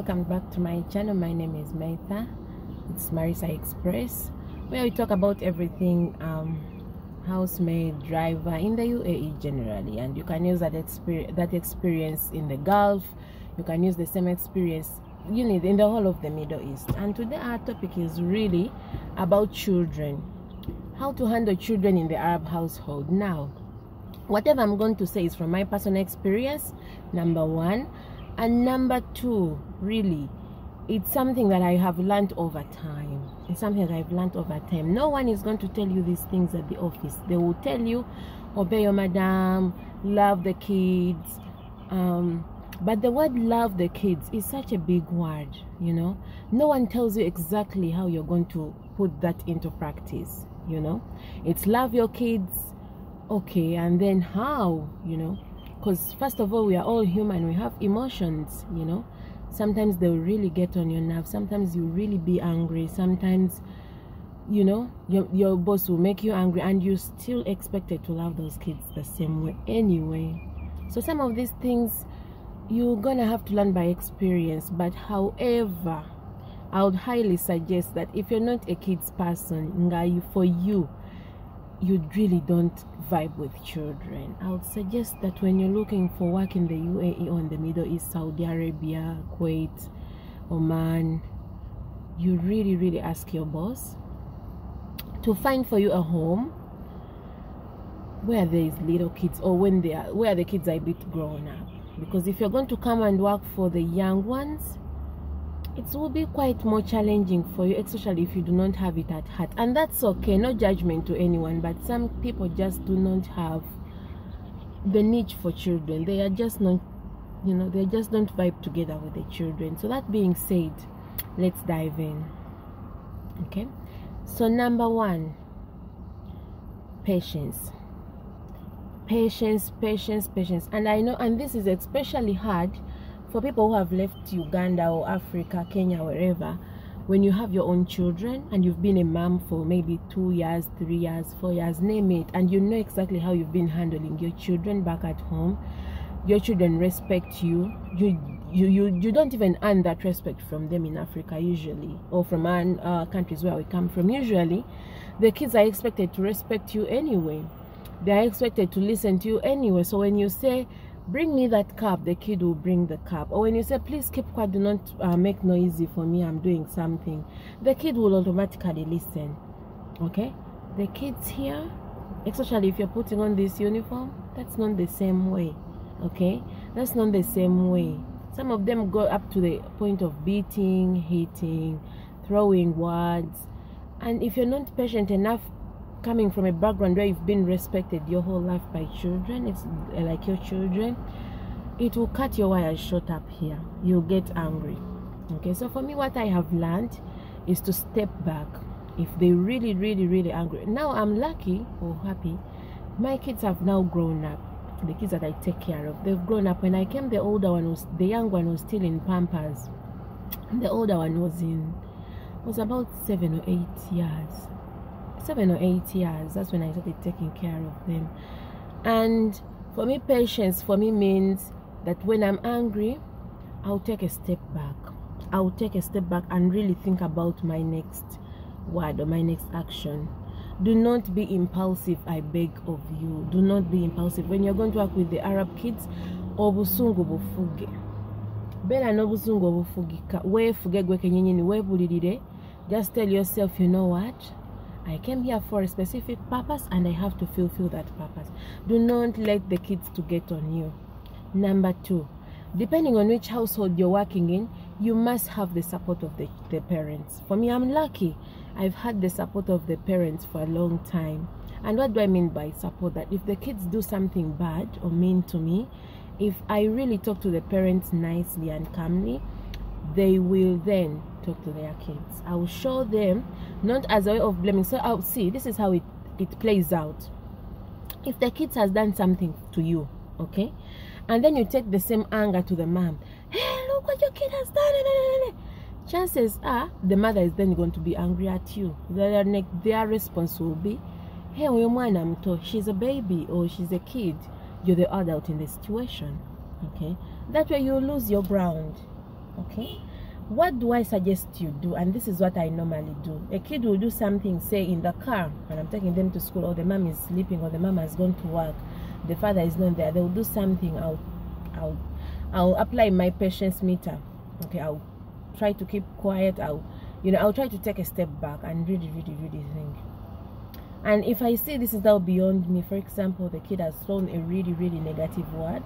welcome back to my channel. My name is Maitha. It's Marisa Express, where we talk about everything housemaid, driver in the UAE generally, and you can use that experience in the Gulf. You can use the same experience you need in the whole of the Middle East. And today our topic is really about children, how to handle children in the Arab household. Now, whatever I'm going to say is from my personal experience, number one, and number two, really, it's something that I have learned over time. It's something that I've learned over time. No one is going to tell you these things at the office. They will tell you, obey your madam, love the kids. But the word love the kids is such a big word, you know. No one tells you exactly how you're going to put that into practice, you know. It's love your kids, okay, and then how, you know. Because first of all, we are all human. We have emotions, you know. Sometimes they'll really get on your nerves. Sometimes you'll really be angry. Sometimes, you know, your boss will make you angry, and you're still expected to love those kids the same way anyway. So some of these things you're gonna have to learn by experience. But however, I would highly suggest that if you're not a kids person, for you really don't vibe with children, I would suggest that when you're looking for work in the UAE or in the Middle East, Saudi Arabia, Kuwait, Oman, you really ask your boss to find for you a home where there is little kids, or where the kids are a bit grown up. Because if you're going to come and work for the young ones, it will be quite more challenging for you, especially if you do not have it at heart. And that's okay, no judgment to anyone, but some people just do not have the niche for children. They are just not, you know, they just don't vibe together with the children. So that being said, let's dive in. Okay, so number one, patience. Patience. And I know, and this is especially hard for people who have left Uganda or Africa, Kenya, wherever. When you have your own children and you've been a mom for maybe 2 years, 3 years, 4 years, name it, and you know exactly how you've been handling your children back at home. Your children respect you. You don't even earn that respect from them in Africa usually, or from countries where we come from. Usually the kids are expected to respect you anyway. They are expected to listen to you anyway. So when you say, bring me that cup, the kid will bring the cup. Or when you say, please keep quiet, do not make noisy for me, I'm doing something, the kid will automatically listen. Okay, the kids here, especially if you're putting on this uniform, that's not the same way. Okay, that's not the same way. Some of them go up to the point of beating, hitting, throwing words. And if you're not patient enough, coming from a background where you've been respected your whole life by children, it's like your children, it will cut your wires short up here. You'll get angry. Okay, so for me, what I have learned is to step back if they're really angry. Now I'm lucky or happy, my kids have now grown up. The kids that I take care of, they've grown up. When I came, the young one was still in Pampers. The older one was about 7 or 8 years. 7 or 8 years, that's when I started taking care of them. And for me, patience for me means that when I'm angry, I'll take a step back. I'll take a step back and really think about my next word or my next action. Do not be impulsive, I beg of you. Do not be impulsive. When you're going to work with the Arab kids, obusungu bufuge. Bela no busungu bufugika. We fuge gwe kenyini we bulidide. Just tell yourself, you know what? I came here for a specific purpose and I have to fulfill that purpose. Do not let the kids to get on you. Number two, depending on which household you're working in, you must have the support of the parents. For me, I'm lucky. I've had the support of the parents for a long time. And what do I mean by support? That if the kids do something bad or mean to me, if I really talk to the parents nicely and calmly, they will then talk to their kids. I will show them, not as a way of blaming. So I'll see, this is how it plays out. If the kids has done something to you, okay, and then you take the same anger to the mom, hey, look what your kid has done, chances are the mother is then going to be angry at you. Their response will be, hey, she's a baby or she's a kid, you're the adult in the situation. Okay, that way you lose your ground. Okay, What do I suggest you do? And this is what I normally do. A kid will do something, say in the car, and I'm taking them to school, or the mom is sleeping, or the mom has gone to work, the father is not there. They will do something. I'll apply my patience meter. Okay, I'll try to keep quiet. I'll try to take a step back and really think. And if I see this is now beyond me, for example, the kid has thrown a really negative word,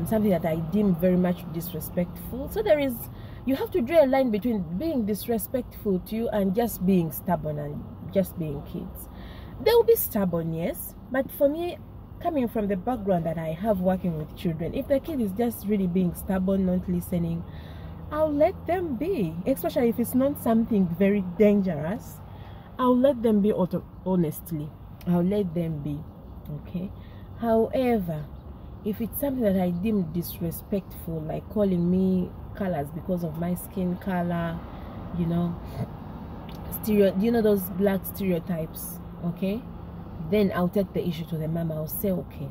something that I deem very much disrespectful. So you have to draw a line between being disrespectful to you and just being stubborn and just being kids. They will be stubborn, yes, but for me, coming from the background that I have working with children, if the kid is just really being stubborn, not listening, I'll let them be, especially if it's not something very dangerous. I'll let them be honestly. I'll let them be, okay? However, if it's something that I deem disrespectful, like calling me colors because of my skin color, those black stereotypes, okay? Then I'll take the issue to the mom. I'll say, okay,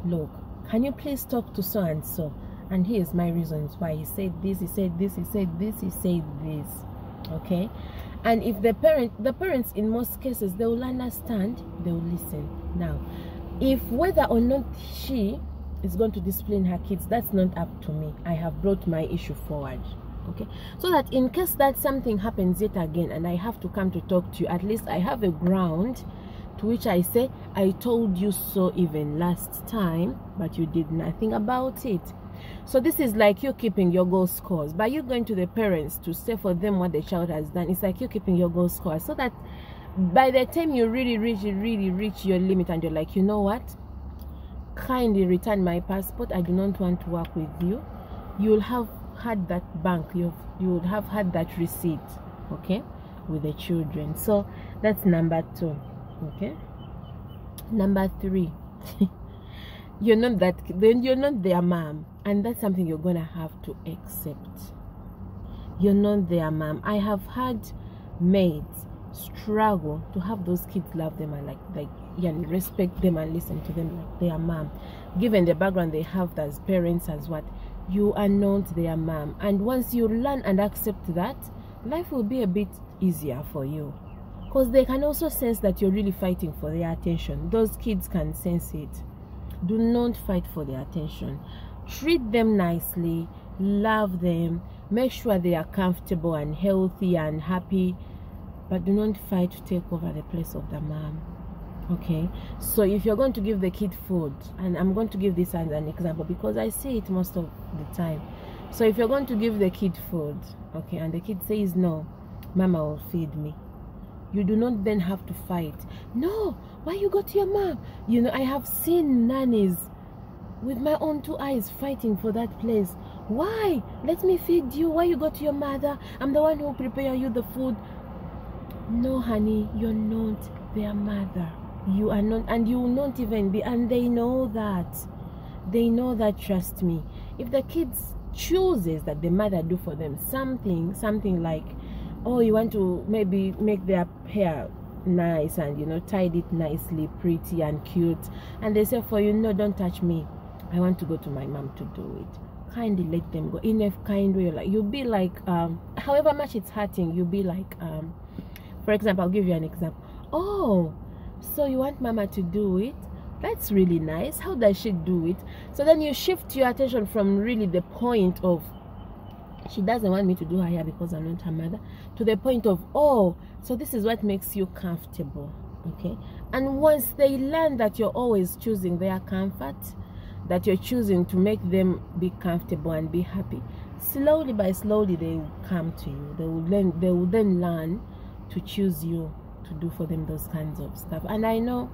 look, can you please talk to so and so? And here's my reasons why he said this, he said this, he said this, he said this, okay? And if the parents in most cases, they will understand, they will listen. Now, if whether or not she is going to discipline her kids, that's not up to me. I have brought my issue forward, okay? So that in case that something happens yet again and I have to come to talk to you, at least I have a ground to which I say, I told you so even last time, but you did nothing about it. So this is like you keeping your goal scores. By you going to the parents to say for them what the child has done, it's like you keeping your goal scores, so that by the time you really reach your limit and you're like, you know what, kindly return my passport, I do not want to work with you, you'll have had that bank, you would have had that receipt, okay, with the children. So that's number 2, okay? Number 3, you're not their mom, and that's something you're gonna have to accept. You're not their mom. I have had maids struggle to have those kids love them and respect them and listen to them like their mom, given the background they have as parents. As what, you are not their mom. And once you learn and accept that, life will be a bit easier for you, because they can also sense that you're really fighting for their attention. Those kids can sense it. Do not fight for their attention. Treat them nicely, love them, make sure they are comfortable and healthy and happy, but do not fight to take over the place of the mom, okay? So if you're going to give the kid food, and I'm going to give this as an example because I see it most of the time. So if you're going to give the kid food, okay, and the kid says no, mama will feed me, you do not then have to fight. No, why you go to your mom? I have seen nannies with my own 2 eyes fighting for that place. Why? Let me feed you. Why you go to your mother? I'm the one who prepare you the food. No, honey, you're not their mother. You are not, and you will not even be, and they know that. They know that, trust me. If the kids chooses that the mother do for them something like, oh, you want to maybe make their hair nice and tied it nicely, pretty and cute, and they say for you, no, don't touch me, I want to go to my mom to do it, kindly let them go in a kind way. Like, you'll be like, however much it's hurting, you'll be like, for example, I'll give you an example. Oh, so you want mama to do it? That's really nice. How does she do it? So then you shift your attention from really the point of, she doesn't want me to do her hair because I'm not her mother, to the point of, oh, so this is what makes you comfortable, okay? And once they learn that you're always choosing their comfort, that you're choosing to make them be comfortable and be happy, slowly by slowly they will come to you. They will then learn to choose you to do for them those kinds of stuff. And I know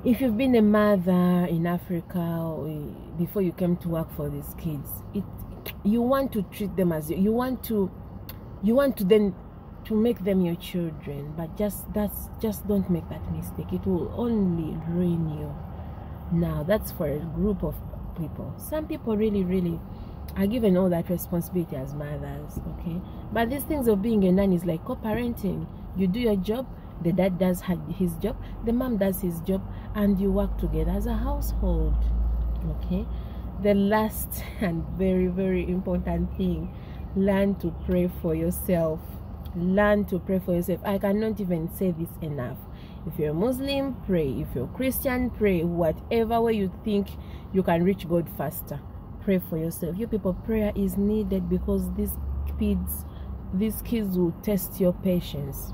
if you've been a mother in Africa or before you came to work for these kids, you want to treat them as you want to then to make them your children, but just don't make that mistake. It will only ruin you. Now that's for a group of people. Some people really are given all that responsibility as mothers, okay? But these things of being a nanny is like co-parenting. You do your job, the dad does his job, the mom does his job, and you work together as a household, okay? The last and very, very important thing, learn to pray for yourself. Learn to pray for yourself. I cannot even say this enough. If you're a Muslim, pray. If you're a Christian, pray. Whatever way you think you can reach God faster, pray for yourself. You people, prayer is needed, because these kids will test your patience.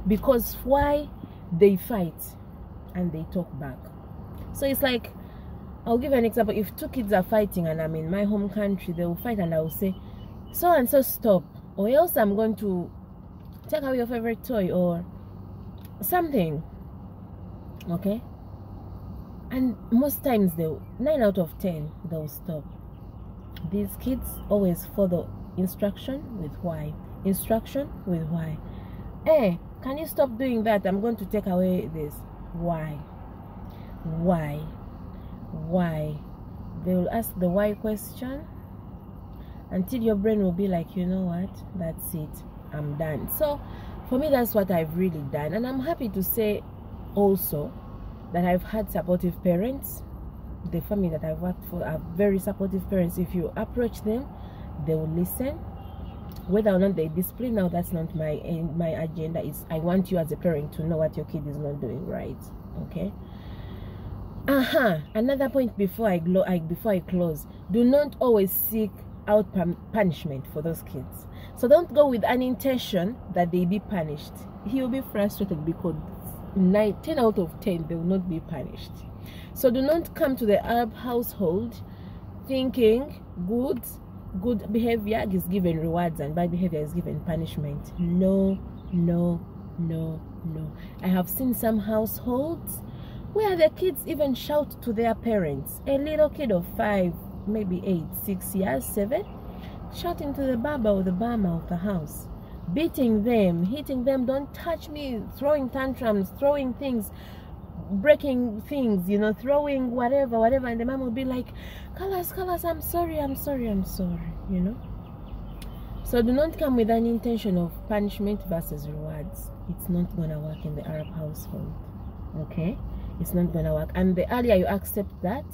Because why? They fight and they talk back. So it's like, I'll give an example. If two kids are fighting and I'm in my home country, they will fight and I will say, so and so, stop, or else I'm going to take away your favorite toy or something. Okay? And most times, 9 out of 10, they'll stop. These kids always follow instruction with why. Instruction with why. Hey, can you stop doing that? I'm going to take away this. Why? Why? Why? They will ask the why question until your brain will be like, you know what? That's it. I'm done. So, for me, that's what I've really done. And I'm happy to say also that I've had supportive parents. The family that I've worked for are very supportive parents. If you approach them, they will listen. Whether or not they discipline, now that's not my agenda. Is I want you as a parent to know what your kid is not doing right. Okay. Another point before I close. Do not always seek out punishment for those kids. So don't go with an intention that they be punished. He will be frustrated, because 10 out of 10 they will not be punished. So do not come to the Arab household thinking good behavior is given rewards and bad behavior is given punishment. No, no, no, no. I have seen some households where the kids even shout to their parents. A little kid of 5, maybe 8, 6 years, 7, shouting to the baba or the mama of the house, beating them, hitting them, don't touch me, throwing tantrums, throwing things, breaking things, you know, throwing whatever, and the mom will be like, Kalas, I'm sorry, you know. So do not come with an intention of punishment versus rewards. It's not gonna work in the Arab household. Okay? It's not gonna work. And the earlier you accept that,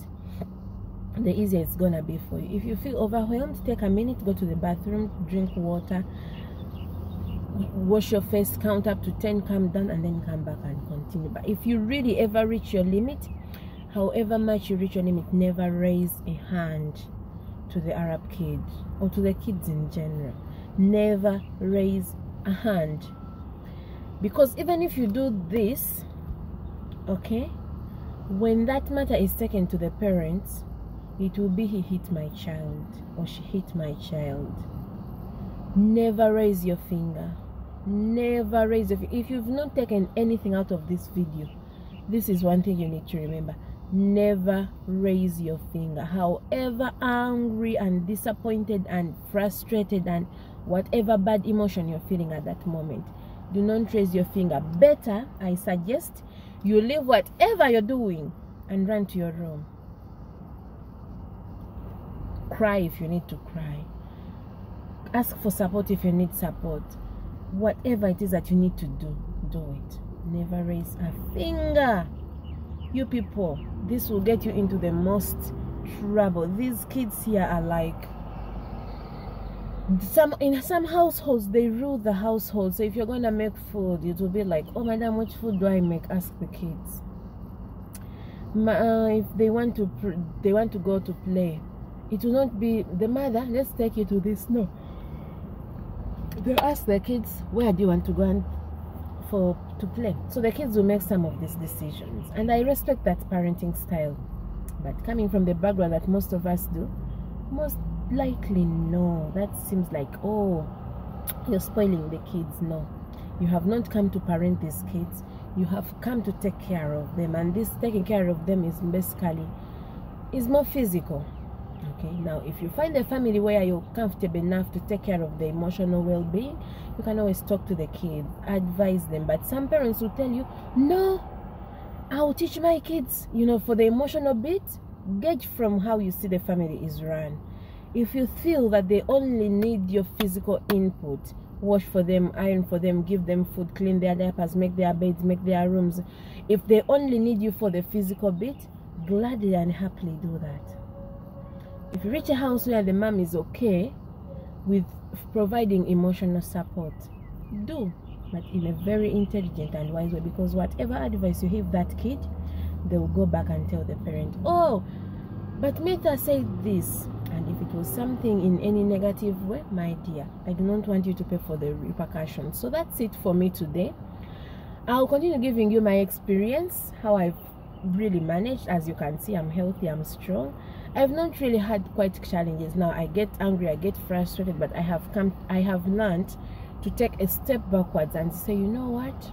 the easier it's gonna be for you. If you feel overwhelmed, take a minute, go to the bathroom, drink water, wash your face, count up to 10, calm down, and then come back and continue. But if you really ever reach your limit, however much you reach your limit, never raise a hand to the Arab kid or to the kids in general. Never raise a hand, because even if you do this, okay, when that matter is taken to the parents, it will be he hit my child or she hit my child. Never raise your finger. Never raise your finger. If you've not taken anything out of this video, this is one thing you need to remember. Never raise your finger. However angry and disappointed and frustrated and whatever bad emotion you're feeling at that moment, do not raise your finger. Better, I suggest, you leave whatever you're doing and run to your room. Cry if you need to cry. Ask for support if you need support. Whatever it is that you need to do, do it. Never raise a finger. You people, this will get you into the most trouble. These kids here are like, in some households they rule the household. So if you're going to make food, it will be like, oh madam, which food do I make? Ask the kids. If they want to go to play, it will not be the mother, let's take you to this. No, they'll ask the kids, where do you want to go to play? So the kids will make some of these decisions, and I respect that parenting style. But coming from the background that most of us do, most likely no, that seems like, oh, you're spoiling the kids. No, you have not come to parent these kids, you have come to take care of them, and this taking care of them is basically more physical. Okay, now if you find a family where you're comfortable enough to take care of the emotional well-being, you can always talk to the kids, advise them. But some parents will tell you, no, I'll teach my kids, you know, for the emotional bit. Gauge from how you see the family is run. If you feel that they only need your physical input, wash for them, iron for them, give them food, clean their diapers, make their beds, make their rooms. If they only need you for the physical bit, gladly and happily do that. If you reach a house where the mom is okay with providing emotional support, do, but in a very intelligent and wise way, because whatever advice you give that kid, they will go back and tell the parent, oh, but Meta said this. And if it was something in any negative way, my dear, I do not want you to pay for the repercussions. So that's it for me today. I'll continue giving you my experience, how I've really managed. As you can see, I'm healthy, I'm strong. I've not really had quite challenges. Now I get angry, I get frustrated, but I have learned to take a step backwards and say, you know what,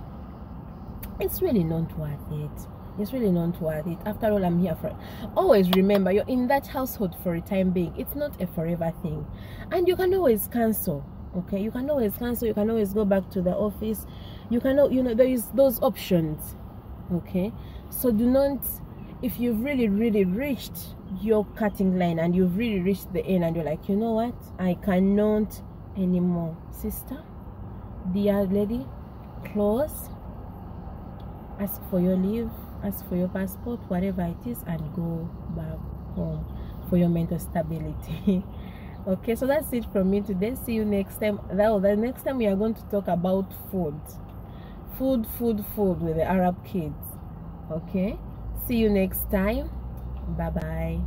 it's really not worth it. It's really not worth it. After all, I'm here for. Always remember, you're in that household for a time being. It's not a forever thing, and you can always cancel. Okay, you can always cancel. You can always go back to the office. You can, there is those options. Okay, so do not. If you've really reached your cutting line and you've really reached the end, and you're like, you know what, I cannot anymore, sister, dear lady, close. Ask for your leave. Ask for your passport, whatever it is, and go back home for your mental stability. Okay, so that's it from me today. See you next time. The next time we are going to talk about food with the Arab kids. Okay, see you next time. Bye bye.